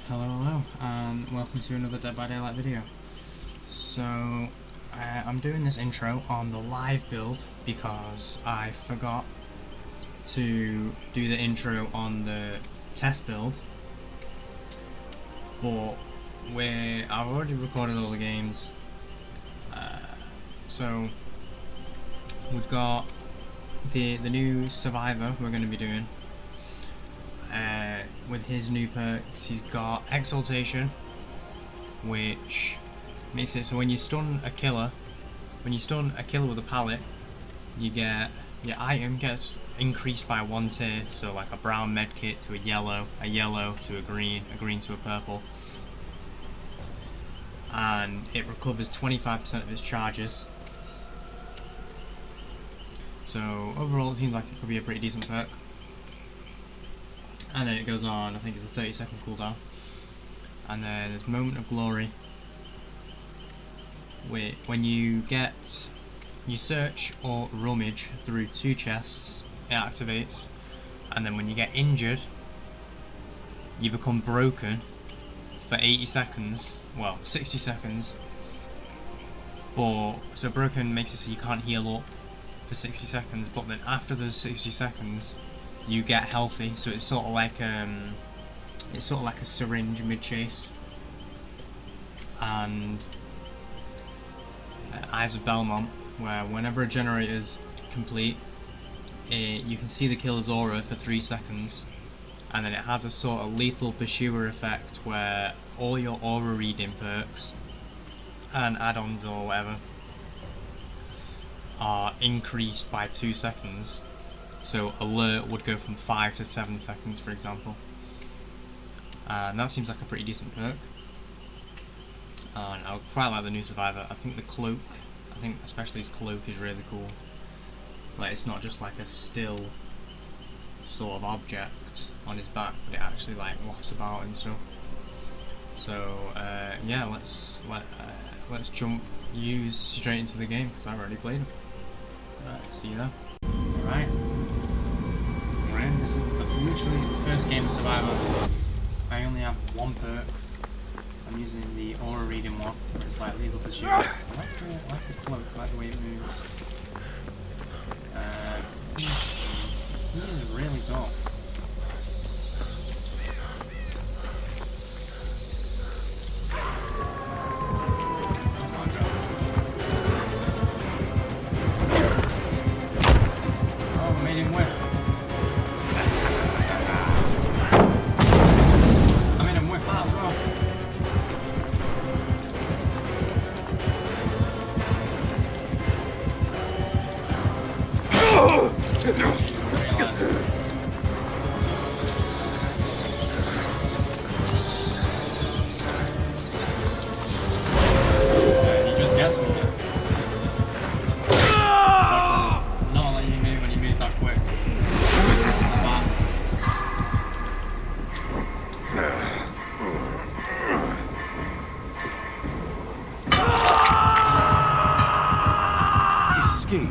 Hello, and welcome to another Dead by Daylight video. So, I'm doing this intro on the live build because I forgot to do the intro on the test build. But I've already recorded all the games. So we've got the new Survivor we're going to be doing. With his new perks, he's got Exaltation, which makes it so when you stun a killer, with a pallet, you get your item gets increased by one tier. So like a brown medkit to a yellow to a green to a purple, and it recovers 25% of its charges. So overall, it seems like it could be a pretty decent perk. And then it goes on, I think it's a 30-second cooldown. And then there's Moment of Glory. When you search or rummage through 2 chests, it activates. And then when you get injured, you become broken for 80 seconds, well, 60 seconds. So broken makes it so you can't heal up for 60 seconds, but then after those 60 seconds, you get healthy. So it's sort of like a syringe mid chase. And Eyes of Belmont, where whenever a generator is complete, you can see the killer's aura for 3 seconds, and then it has a sort of lethal pursuer effect where all your aura reading perks and add-ons or whatever are increased by 2 seconds. So alert would go from 5 to 7 seconds, for example. And that seems like a pretty decent perk. And I quite like the new Survivor. I think the cloak, especially his cloak, is really cool. Like, it's not just like a still sort of object on his back, but it actually like wafts about and stuff. So yeah, let's use straight into the game because I've already played him. Right, see you there. Right. This is literally the first game of Survivor. I only have one perk. I'm using the aura reading one, where it's like lethal pursuit. I like the cloak, I like the way it moves. He is really tough. Oh, made him whiff. He just guessed me. Not letting you move when he moves that quick. Escape.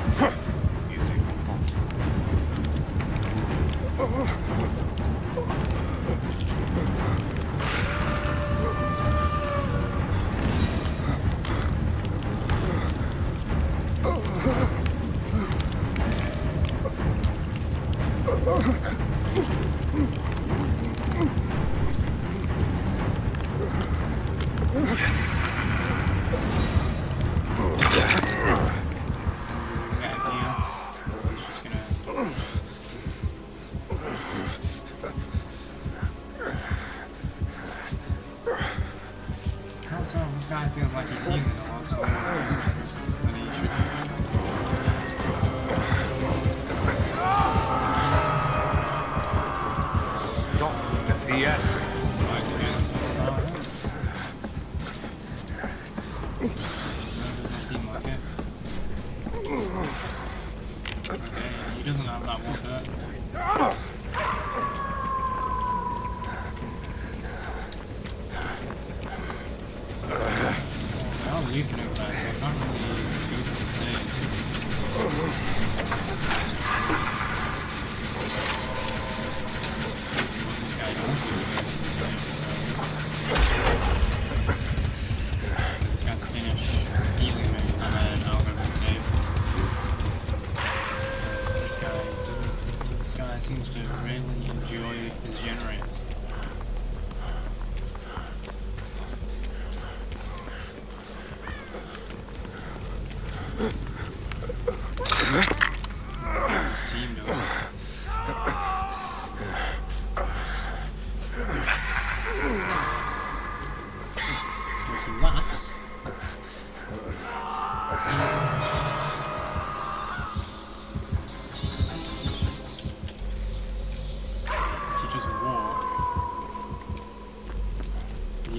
This guy feels like he's healing a lot slower than he should be. Stop the theatrics. No, it doesn't seem like it. Okay, he doesn't have that one perk. Well, you can over there, so I can't really go for the save. This guy does use the save, so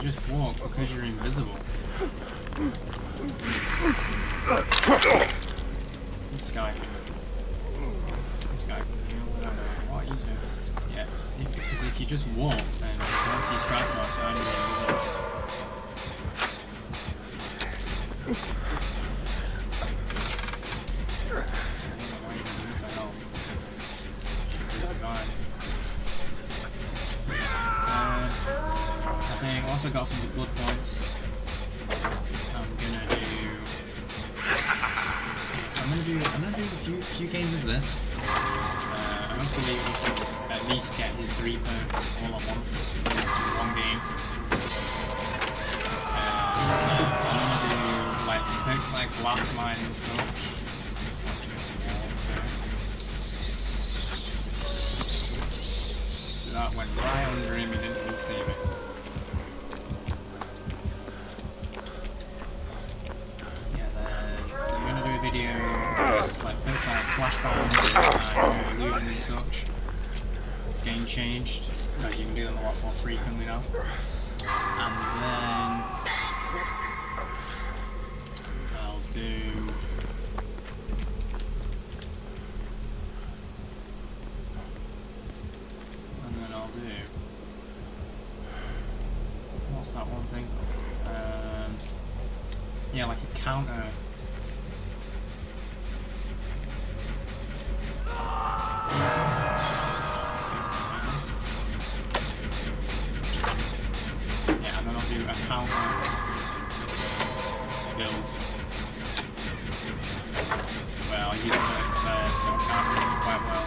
just walk because you're invisible. This guy can heal, I don't know what he's doing. Yeah, because if you just walk, then you can't see scratch marks and you're invisible. Once I got some good blood points, I'm gonna do a few games of this. Hopefully we can at least get his 3 perks all at once in one game. I'm gonna do like perks like blast mine and such. So that went right under him, he didn't even see me. It's like first time flashbang, illusion and such. Game changed, because you can do them a lot more frequently now. And then I'll do what's that one thing called? Yeah, like a counter. Well, I use perks there, so I can't read them quite well.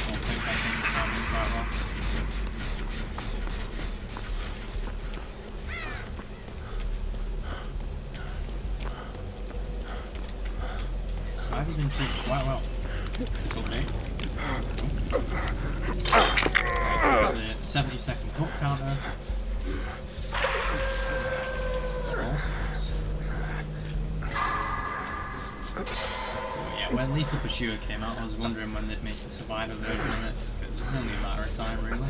Or perks I think I can't read quite well. Sniper's been treated quite well this whole day. Got the 70-second hook counter. Yeah, when Lethal Pursuer came out, I was wondering when they'd make a survivor version of it, because it was only a matter of time, really.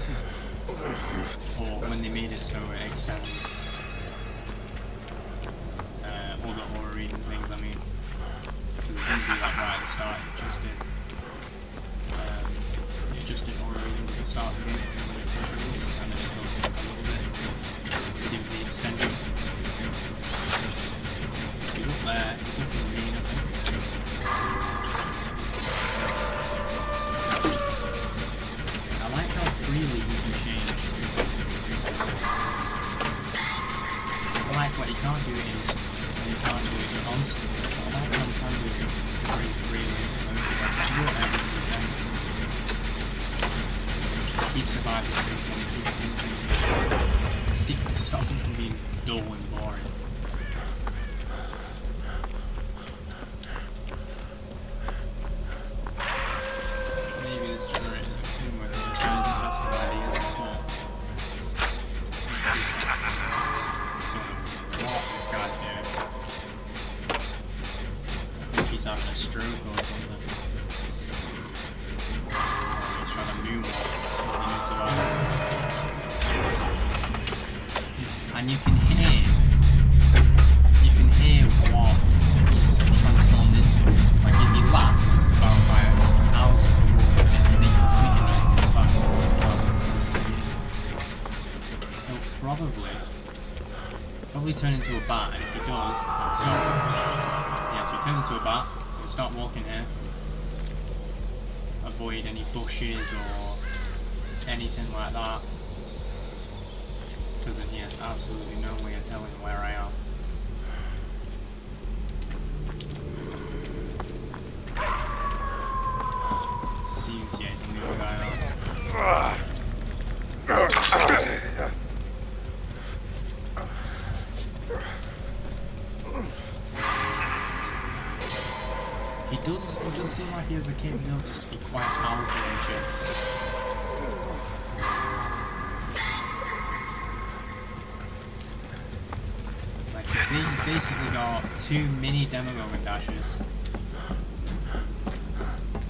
Or when they made it so it extends all the aura reading things, I mean. Because it didn't do that right at the start, it just did aura readings at the start of the game when it was released, and then it took a little bit to give the extension. He's up there, he's up in the green, I think. I like how freely he can change. I like what he can't do is, when he can't do it constantly. I like how he can do it very freely. I mean, he can do it every few seconds. He keeps survivors thinking, he keeps thinking. Stops him from being dull and boring. He's having a stroke or something. He's trying to moonwalk. He knows survival. And you can hear what he's transformed into. Like if he laughs, it's the vampire. If he howls, it's the wolf. And if he makes the squeaking noise, it's the vampire. He'll probably turn into a bat, and if he does, then stop. Yeah, so he turned into a bat, so we'll start walking here. Avoid any bushes or anything like that. Because then he has absolutely no way of telling where I am. Seems, yeah, he's on the other guy now. It does seem like he has the capabilities to be quite powerful in chase. Like he's basically got 2 mini Demogorgon dashes.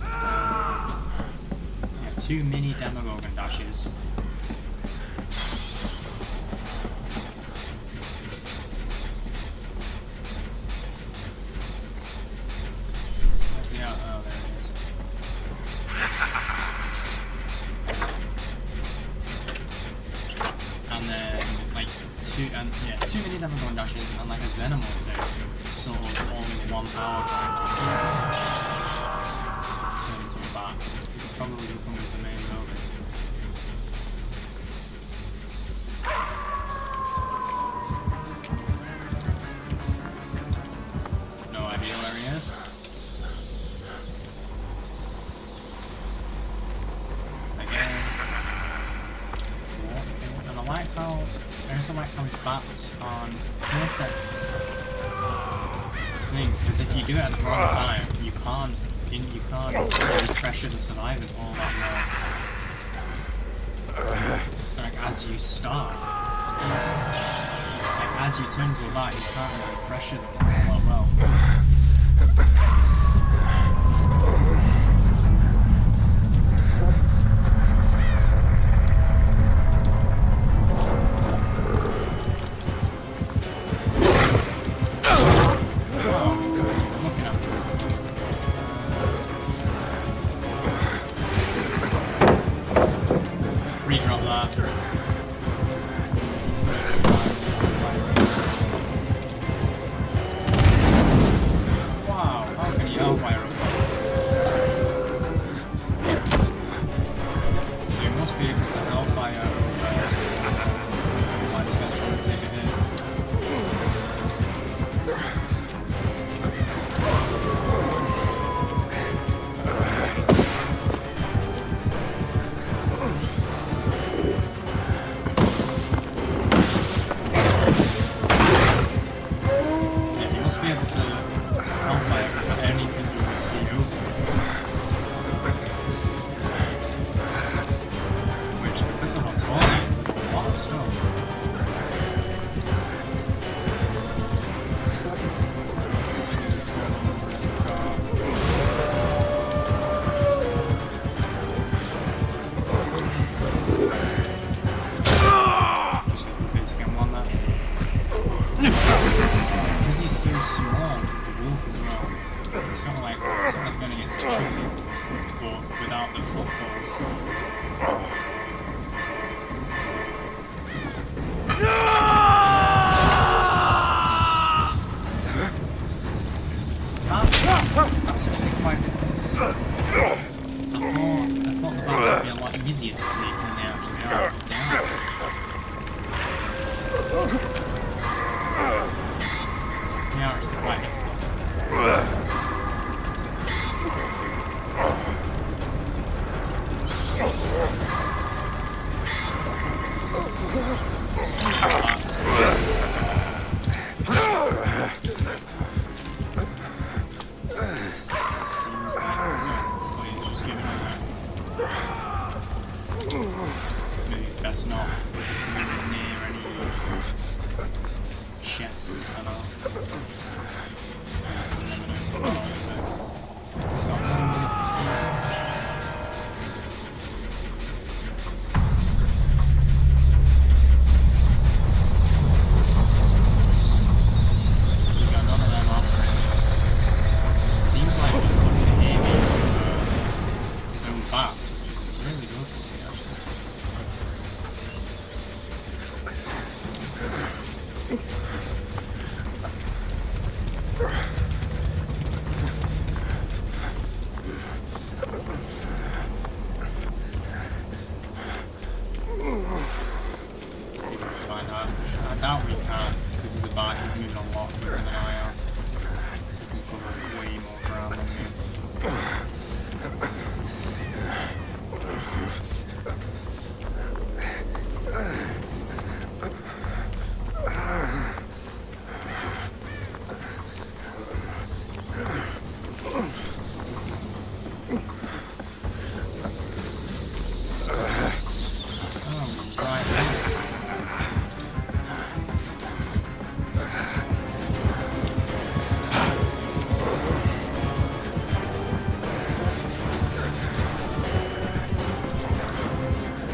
Yeah, 2 mini Demogorgon dashes. two mini Demogorgon dashes and like a Xenomorph too, sort of all in one power drive. Turn into a bat. You could probably become into main building. No idea where he is. Again. Walking. And I also like how his bats aren't perfect thing, because if you do it at the wrong time, you can't really pressure the survivors all that well. Like as you start, like as you turn to a bat, you can't really pressure them all that well. Easier to see than they actually are. They are actually quite difficult. That's not too near any chests at all. It's got none of them offerings. It seems like he couldn't hear me his own bats, which is really good for me actually. Find out. I doubt we can, because there's a bike who's moving a lot quicker than I am. We can cover way more ground than me.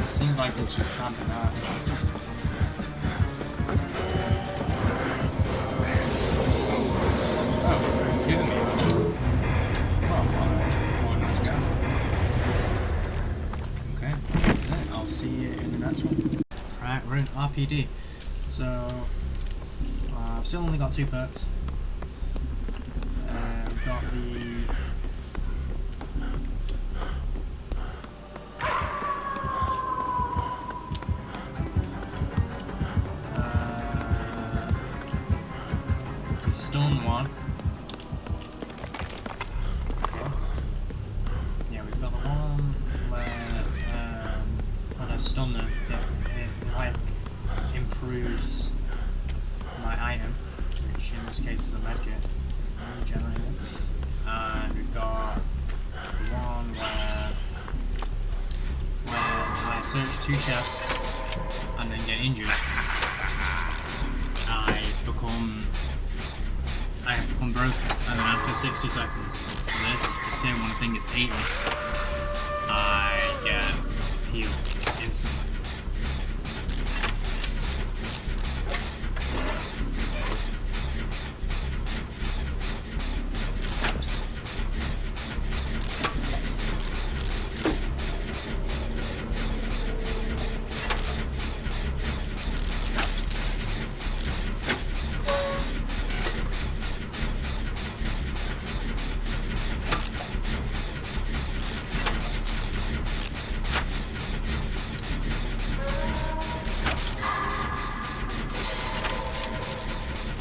Seems like it's just camping out. Oh, it's giving me one. Oh, well, let's go. Okay, that's it. I'll see you in the next one. Right, we're in RPD. So I've still only got 2 perks. We've got the stun one. Okay. Yeah, we've got the one where when I stun them, it like improves my item, which in this case is a medkit generator. And we've got the one where when I search 2 chests and then get injured, I become broken, and then after 60 seconds, this tier 1 thing is 80, I get healed instantly.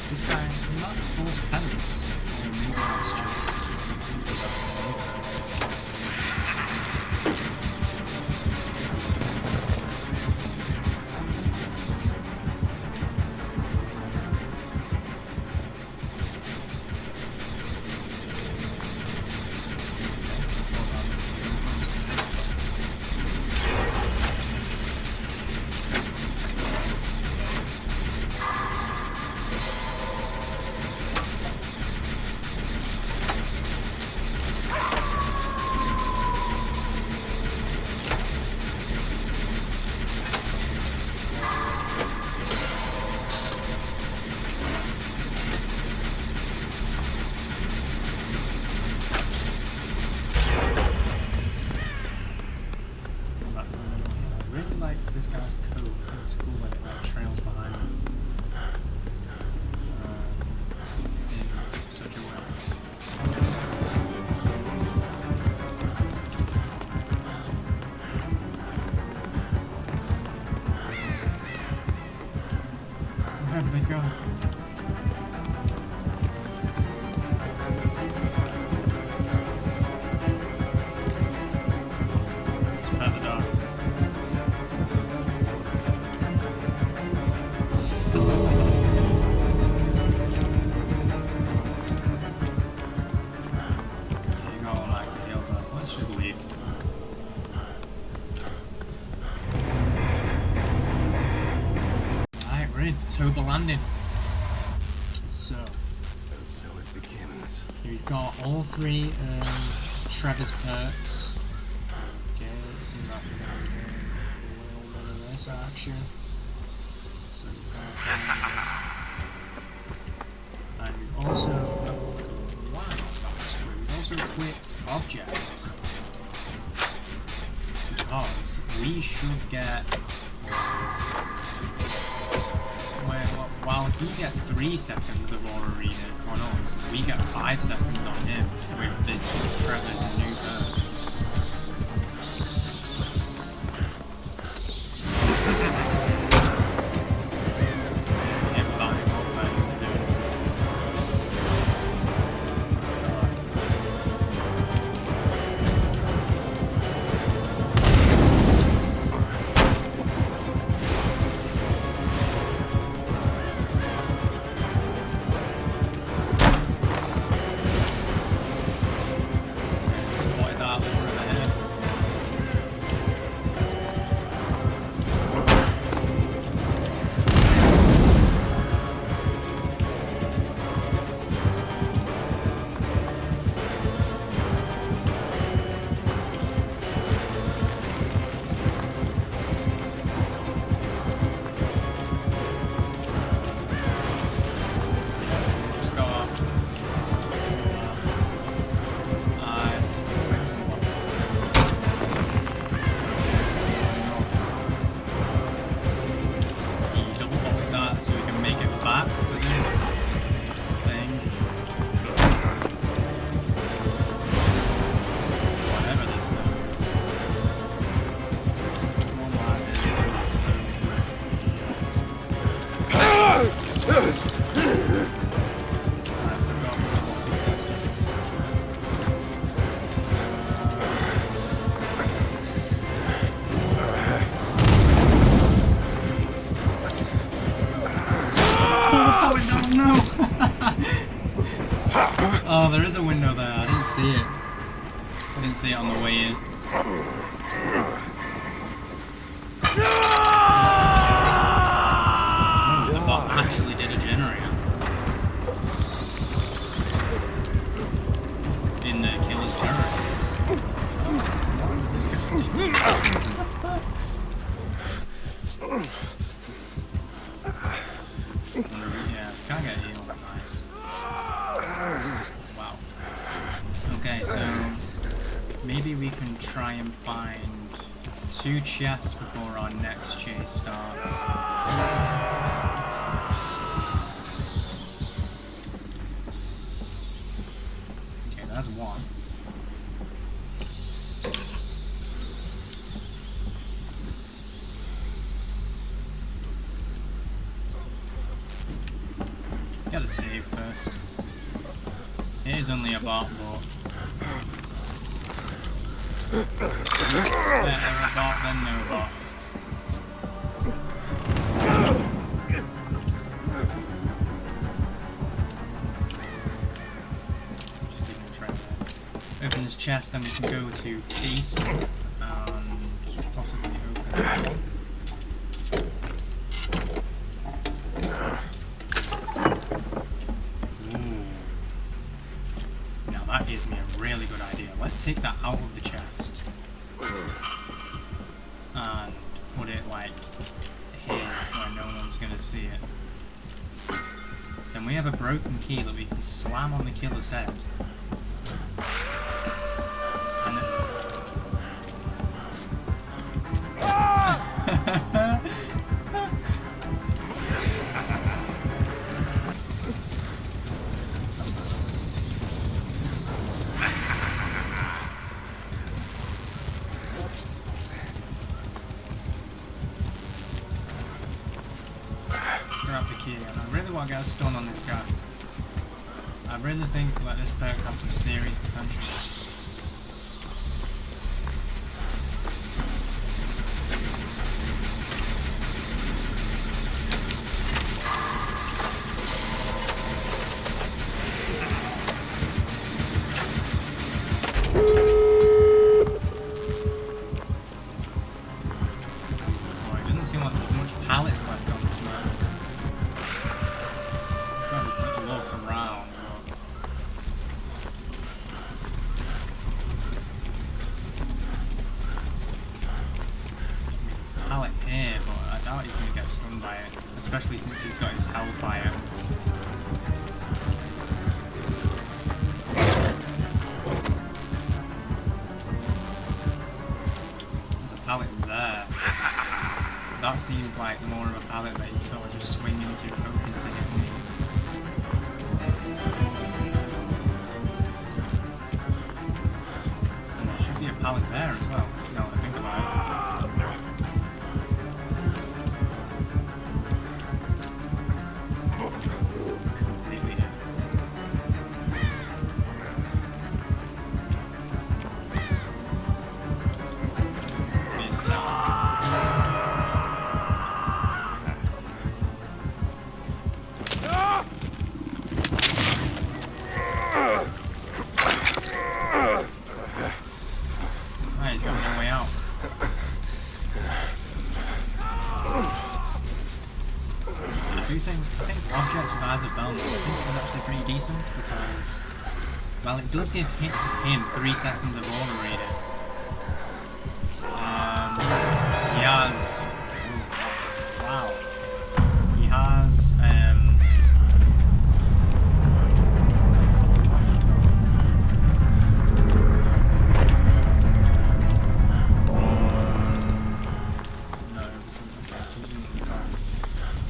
This guy not force penance, or maybe that's just that's the way. This guy's cool. It's cool when it like trails behind him in such a way. Where have they gone? Let's pet the dog. Let's just leave. Right, we're in Toba Landing. So it begins. here we've got all 3 Trevor's perks. Okay, it seems like we're going to do a little bit of this action. So we've got those. And we've also we've also equipped objects, because we should get, while he gets 3 seconds of aura reading on us, we get 5 seconds on him with this Trevor's new bird. forgot about this existed. No! Oh, there is a window there. I didn't see it. I didn't see it on the way in. Oh, the bot actually did a generator. In the killer's turret. What is this guy doing? Yeah, can't get a heal. Nice. Wow. Okay, so maybe we can try and find 2 chests before our next chase starts. Okay, that's 1. Gotta save first. It is only a bot, but better a bot than no bot. Just even try to open this chest, then we can go to basement and possibly open it. That gives me a really good idea. Let's take that out of the chest and put it like here where no one's gonna see it. So we have a broken key that we can slam on the killer's head. And then grab the key, and I really want to get a stun on this guy. I really think that this perk has some serious potential. Oh, it doesn't seem like there's much pallets left on this map. Probably look around, but there's a pallet here, but I doubt he's going to get stunned by it, especially since he's got his hellfire. There's a pallet there. That seems like more of a pallet that he'd sort of just swing into, hoping to hit me. And there should be a pallet there as well, now that I think about it. Completely hit. It's down. He's got no way out. I think objects with eyes of Belmont, I think is actually pretty decent because, well, it does give him 3 seconds of aura rated. He has, wow, he has,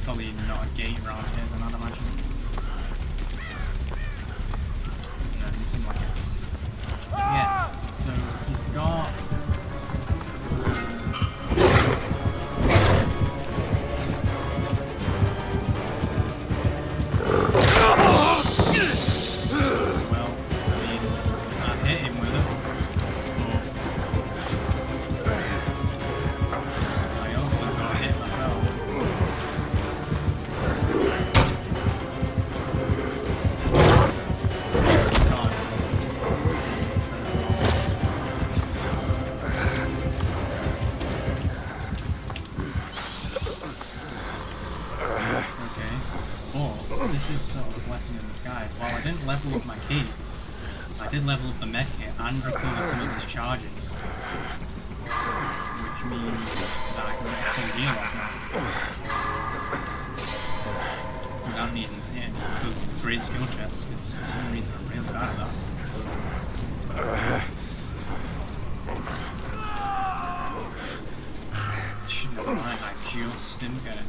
probably not a gate around here then I'd imagine. No, it doesn't seem like it. Yeah, so he's got... this is sort of a blessing in disguise. While I didn't level up my key, I did level up the medkit and recover some of these charges. Which means that I can get a full heal off now. Without needing to hit any great skill chests, because for some reason I'm really bad at that. Never mind, I just didn't get it.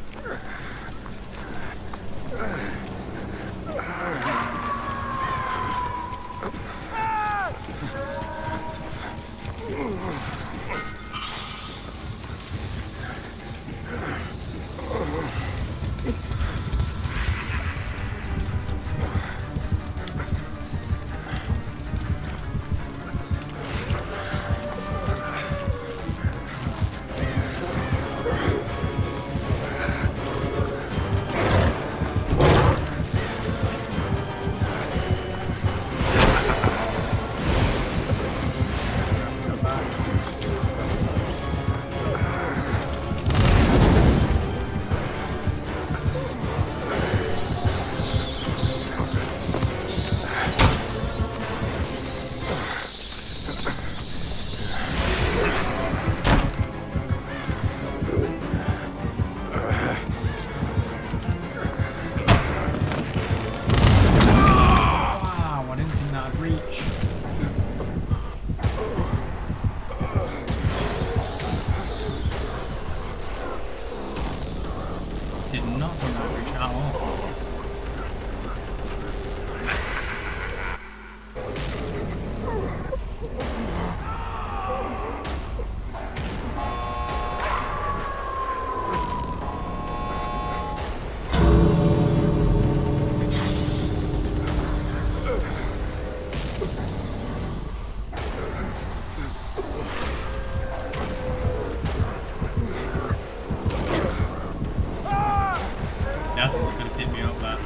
Definitely could have picked me up there.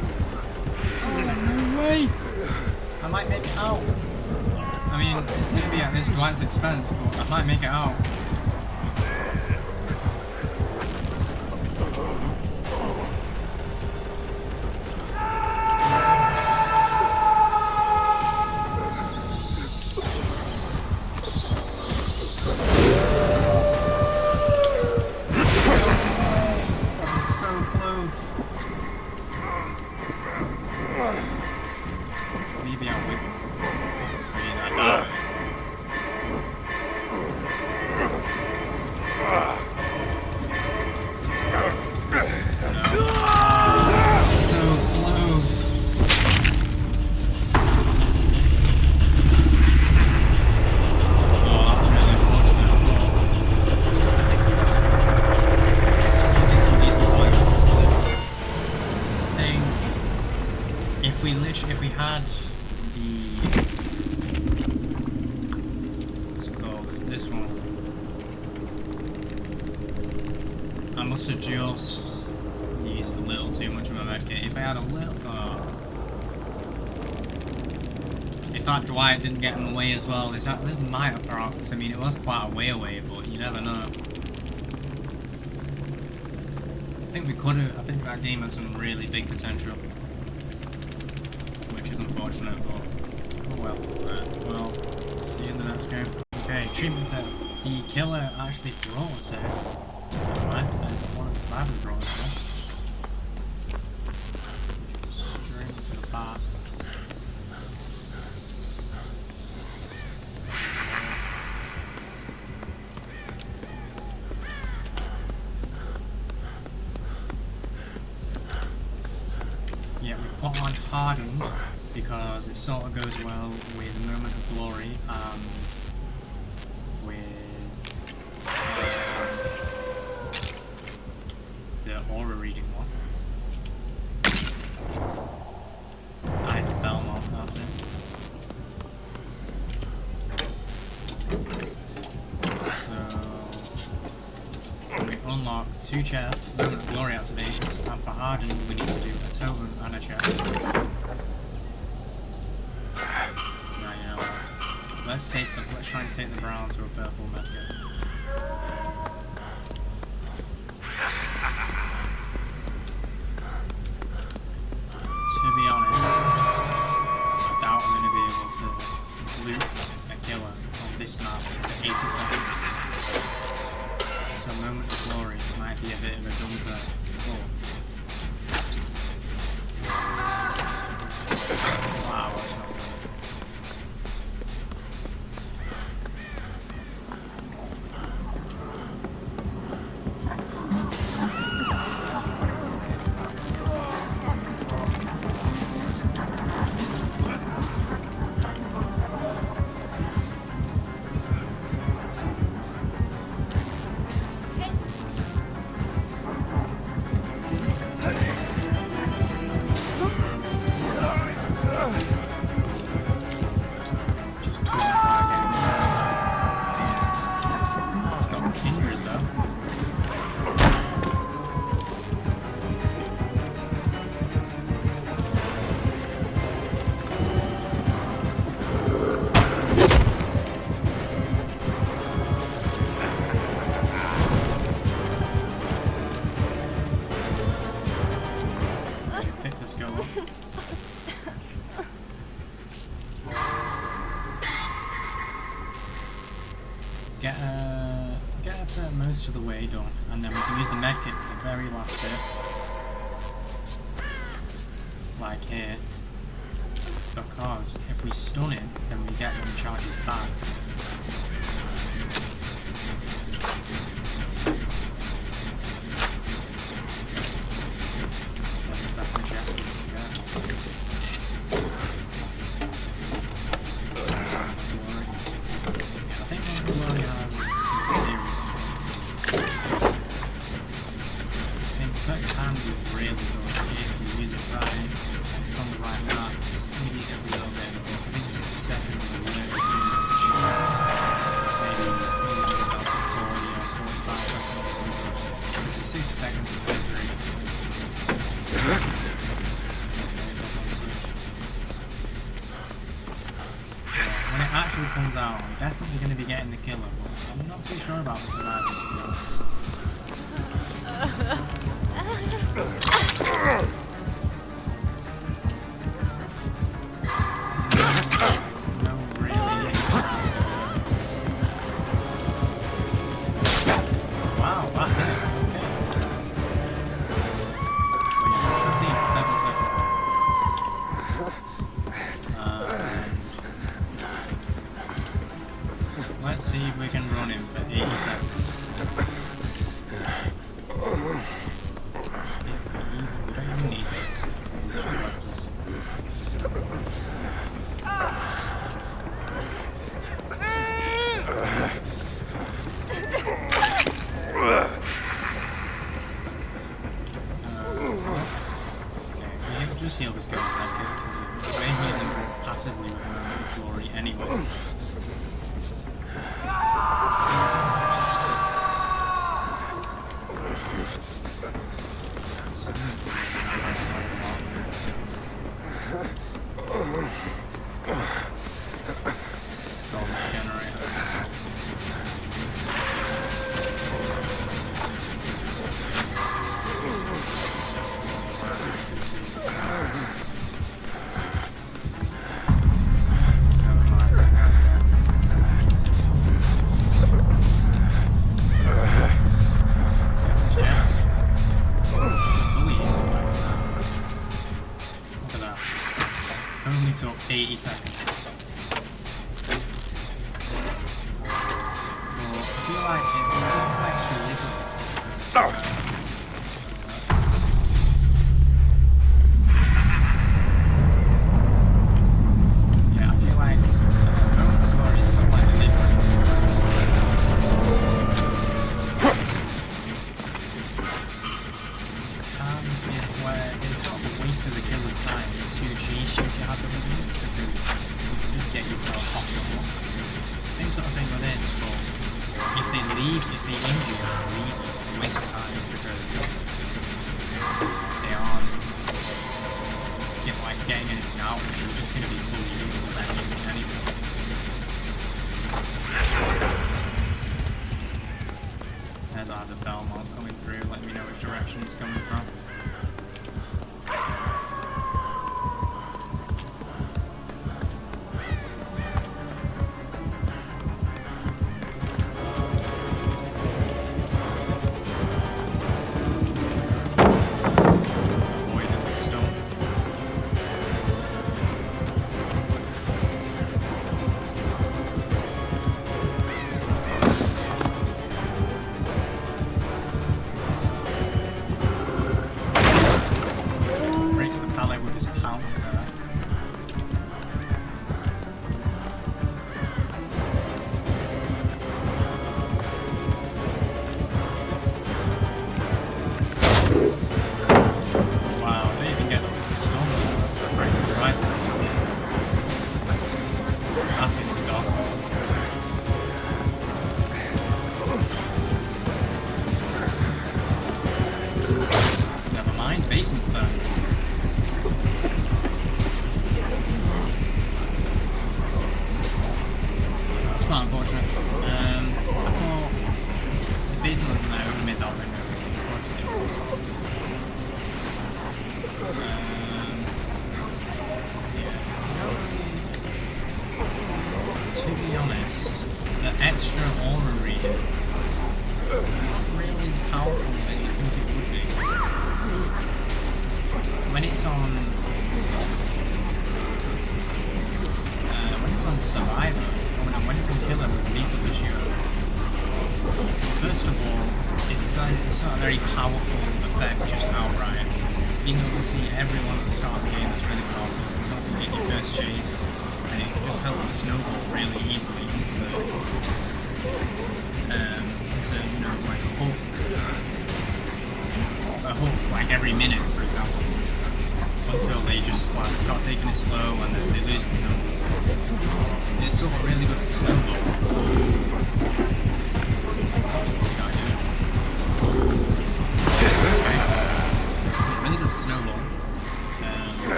Oh, no way! I might make it out. I mean, it's going to be at this guy's expense, but I might make it out. Maybe I'll win. I mean, I doubt it. No. So close. Oh, that's really unfortunate. I think we got some decent volume. I think if we had what's it called? This one. I must have just used a little too much of my medkit. If I had a little, if that Dwight didn't get in the way as well, this might have procced. I mean, it was quite a way away, but you never know. I think we could have. I think that game had some really big potential, which is unfortunate, but oh well. Well, see you in the next game. Okay, treatment that the killer actually brought us here. Right, there's one of the survivors brought us here. Straight into the bar. Yeah, we put on hardened because it sort of goes well with Moment of Glory and with the aura reading one. Eyes of Belmont, that's it. So we unlock 2 chests, Moment of Glory activates, and for hardened we need to do a totem and a chest. Let's try and take the brown to a purple medkit. the floor. Wow, that's not good. Get her to most of the way done, and then we can use the medkit for the very last bit. Like here. Because if we stun it, then we get them charges back. There's a second chest we can get. I think Glory has some serious damage. I think that can be really good if you use it right. It's on the right maps. Maybe it gets a little bit, but I think 60 seconds is a little bit too much. Maybe it goes out to 40 or 45 seconds. Because it's 60 seconds of temporary. When it actually comes out, I'm definitely going to be getting the killer, but I'm not too sure about the survivors, to be honest. No really survivors. Wow, that hit, okay. Well, yes, we should see it in 7 seconds. Let's see if we can run him for 80 seconds. If we don't even need to, because he's just left us. Okay, we just heal this guy because we're healing passively with Glory anyway. Only took 80 seconds. Well, I feel like it's sort of like deliberate this time. Yeah, I feel like Moment of Glory is sort of like deliberate this time. Where it's sort of a waste of the killer's time to chase you if you have the movements, because you can just get yourself off the hook. Same sort of thing with this, but if they injure you and leave you, it's a waste of time because they aren't getting anything out of it. You're just going to be fully healed eventually anyway. There's a Belmont coming through, let me know which direction it's coming from. his pals there. Wow, they even get stunned. That's pretty surprising actually. That thing's gone. Never mind, basement's there. That's quite unfortunate. I thought if basement wasn't there, I would have made that ring. Unfortunately, it was. To be honest, the extra aura reading not really as powerful as you think it would be. When it's on Survivor, or when it's on Killer with Lethal Issue, first of all, it's not a very powerful effect just outright. Being able to see everyone at the start of the game is really powerful. You don't get your first chase, and it can just help you snowball really easily into you know, like a hook like every minute, for example, until they just like start taking it slow and then they lose, you know. It's sort of really good for snowball. What's this guy doing? Okay. Really good for snowball.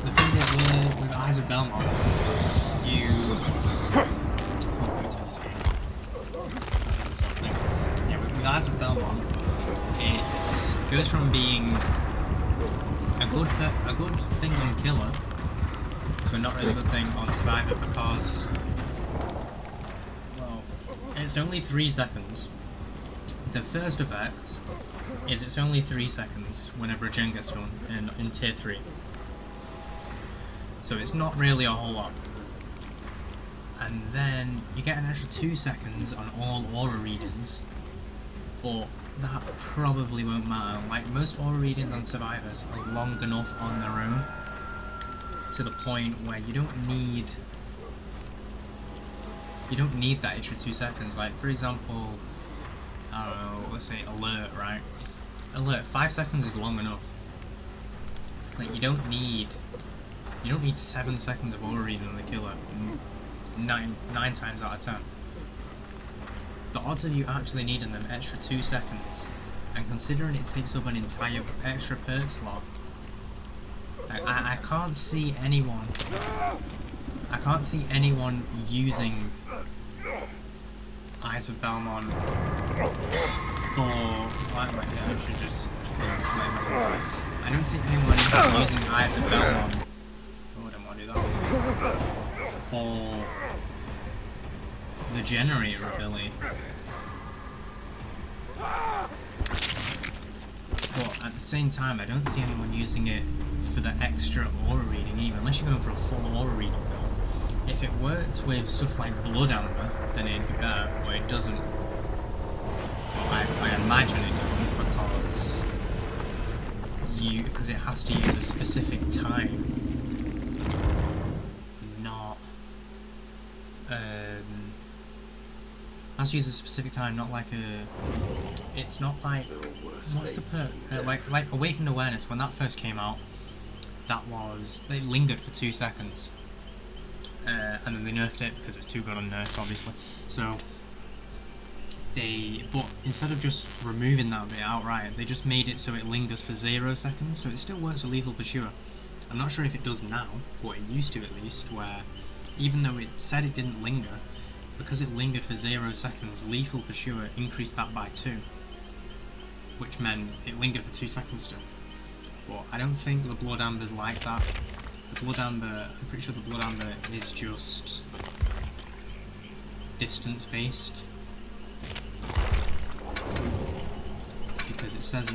The thing is with Eyes of Belmont, with Eyes of Belmont, it goes from being a good thing on Killer to a not really good thing on Survivor because, well, it's only 3 seconds. The first effect is it's only 3 seconds whenever a gen gets done in tier 3. So it's not really a whole lot. And then you get an extra 2 seconds on all aura readings, but that probably won't matter. Like, most aura readings on Survivors are long enough on their own to the point where you don't need that extra 2 seconds. Like, for example, I don't know, let's say Alert, right? Alert, 5 seconds is long enough. Like, you don't need 7 seconds of aura reading on the Killer 9 times out of 10. The odds of you actually needing an extra 2 seconds, and considering it takes up an entire extra perk slot, I can't see anyone using Eyes of Belmont for... I should just play myself. I don't see anyone using Eyes of Belmont. Oh, I don't want to do that. For the generator ability. But at the same time, I don't see anyone using it for the extra aura reading either, unless you're going for a full aura reading build. If it worked with stuff like Blood Amber, then it'd be better, but it doesn't. Well, I imagine it doesn't because it has to use a specific time. Has to use a specific time, not like it's not like, what's the perk? Like Awakened Awareness, when that first came out, they lingered for 2 seconds. And then they nerfed it because it was too good on nerfs, obviously. So, but instead of just removing that bit outright, they just made it so it lingers for 0 seconds, so it still works with Lethal Pursuer. I'm not sure if it does now, but it used to at least, where even though it said it didn't linger, because it lingered for 0 seconds, Lethal Pursuer increased that by 2. Which meant it lingered for 2 seconds still. But I don't think the Blood Amber's like that. The Blood Amber, I'm pretty sure the Blood Amber is just distance based. Because it says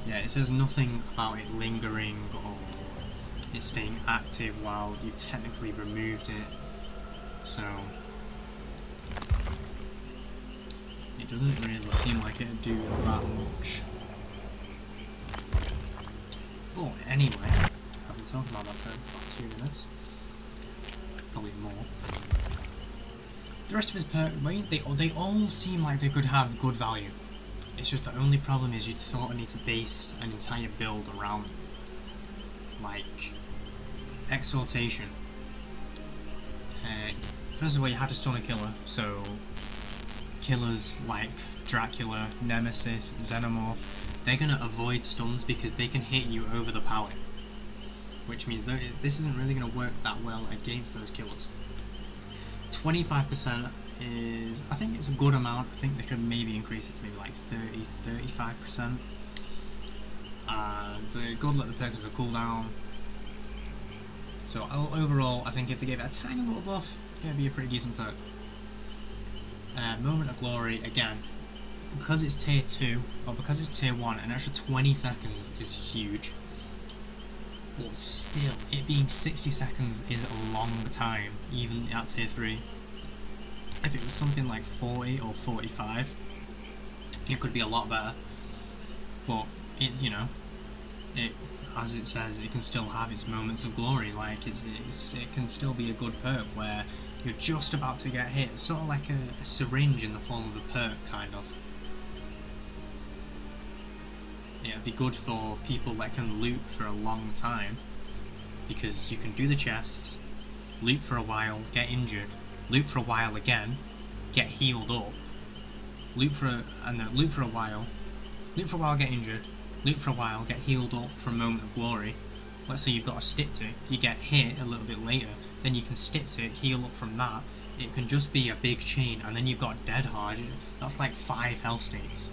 it says nothing about it lingering or it staying active while you technically removed it. So it it doesn't really seem like it'd do that much. But anyway, I've been talking about that for about 2 minutes. Probably more. The rest of his perk, they all seem like they could have good value. It's just the only problem is you'd sort of need to base an entire build around them. Like exaltation. First of all, you had to stun a killer, so killers like Dracula, Nemesis, Xenomorph, they're gonna avoid stuns because they can hit you over the pallet, which means that this isn't really gonna work that well against those killers. 25% is, I think it's a good amount. I think they could maybe increase it to maybe like 30-35%. The Gauntlet of the perk has a cooldown. So overall, I think if they gave it a tiny little buff, it'd be a pretty decent perk. Moment of Glory, again, because it's tier 2, or because it's tier 1, an extra 20 seconds is huge. But still, it being 60 seconds is a long time, even at tier 3. If it was something like 40 or 45, it could be a lot better. But, it, you know, it, as it says, it can still have its moments of glory. Like, it can still be a good perk where you're just about to get hit. It's sort of like a syringe in the form of a perk, kind of. It'd be good for people that can loot for a long time, because you can do the chests, loot for a while, get injured, loot for a while again, get healed up, loot for a while, get injured, loot for a while, get healed up for a moment of glory. Let's say you've got a styptic, you get hit a little bit later, then you can styptic, heal up from that. It can just be a big chain, and then you've got dead hard. That's like 5 health states.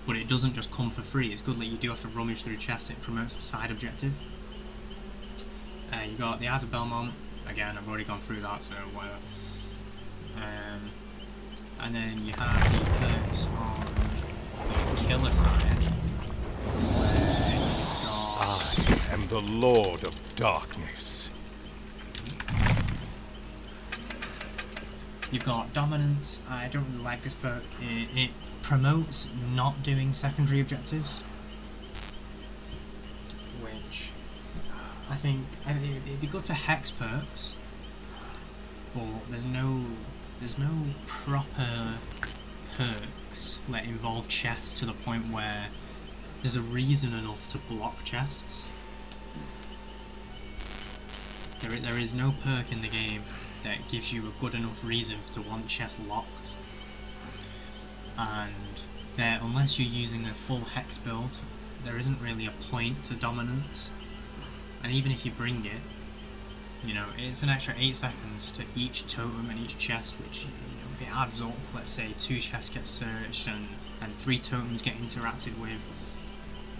But it doesn't just come for free. It's good that you do have to rummage through chests. It promotes the side objective. You got the Eyes of Belmont. Again, I've already gone through that, so whatever. And then you have the perks on the killer side, where you've got... I am the Lord of Darkness. You've got Dominance. I don't really like this perk. It promotes not doing secondary objectives, which I think it'd be good for hex perks, but there's no proper perks that involve chests to the point where there's a reason enough to block chests. There is no perk in the game that gives you a good enough reason to want chest locked, and there, unless you're using a full hex build, there isn't really a point to dominance. And even if you bring it, you know, it's an extra 8 seconds to each totem and each chest, which, you know, it adds up. Let's say 2 chests get searched and 3 totems get interacted with.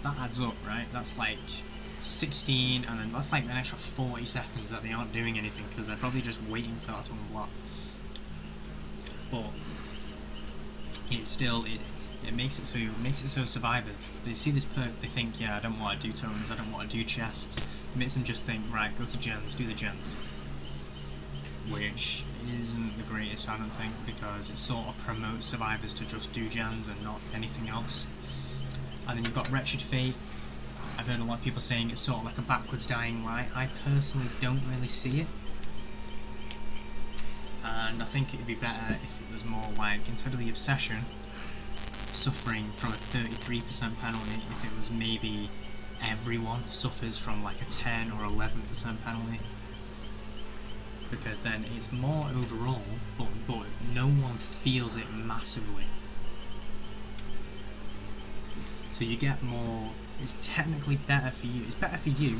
That adds up, right? That's like 16, and then that's like an extra 40 seconds that they aren't doing anything because they're probably just waiting for that to unlock. But it's still, it makes it so survivors, they see this perk, they think, yeah, I don't want to do totems, I don't want to do chests. It makes them just think, right, go to gens, do the gens, which isn't the greatest, I don't think, because it sort of promotes survivors to just do gens and not anything else. And then you've got Wretched Fate. I've heard a lot of people saying it's sort of like a backwards dying light. I personally don't really see it, and I think it'd be better if it was more like, instead of the obsession suffering from a 33% penalty, if it was maybe everyone suffers from like a 10 or 11% penalty, because then it's more overall, but no one feels it massively. So you get more, it's technically better for you. It's better for you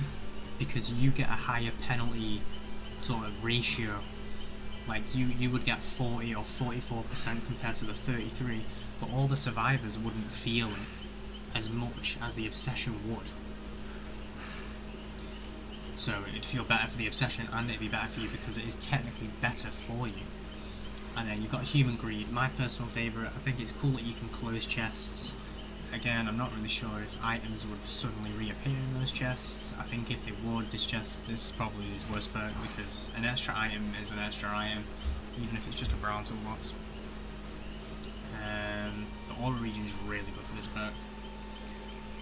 because you get a higher penalty sort of ratio. Like you would get 40 or 44% compared to the 33, but all the survivors wouldn't feel it as much as the obsession would. So it'd feel better for the obsession, and it'd be better for you because it is technically better for you. And then you've got Human Greed, my personal favourite. I think it's cool that you can close chests. Again, I'm not really sure if items would suddenly reappear in those chests. I think if they would, this is probably his worst perk, because an extra item is an extra item, even if it's just a brown toolbox. The aura region is really good for this perk.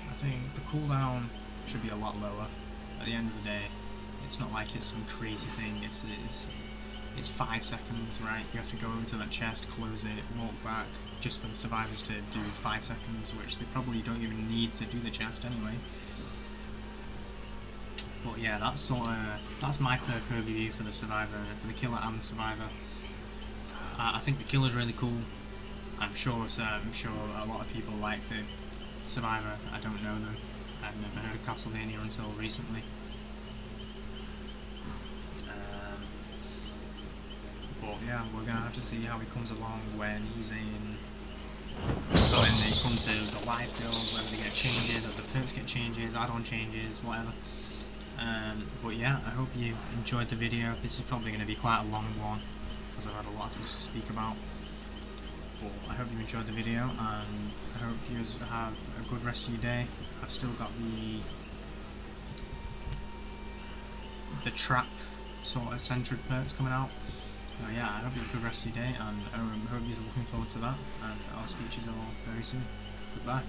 I think the cooldown should be a lot lower. At the end of the day, it's not like it's some crazy thing. It's 5 seconds, right? You have to go into that chest, close it, walk back, just for the survivors to do 5 seconds, which they probably don't even need to do the chest anyway. But yeah, that's my perk overview for the survivor, for the killer and the survivor. I think the killer's really cool. I'm sure a lot of people like the survivor. I don't know them. I've never heard of Castlevania until recently. But yeah, we're gonna have to see how he comes along when he's in. When they come to the live build, whether they get changes, or the perks get changes, add-on changes, whatever. But yeah, I hope you've enjoyed the video. This is probably going to be quite a long one because I've had a lot of things to speak about. But I hope you enjoyed the video, and I hope you have a good rest of your day. I've still got the trap sort of centered perks coming out. So yeah, I hope you have a good rest of your day, and I hope you're looking forward to that, and I'll speak to you all very soon. Goodbye.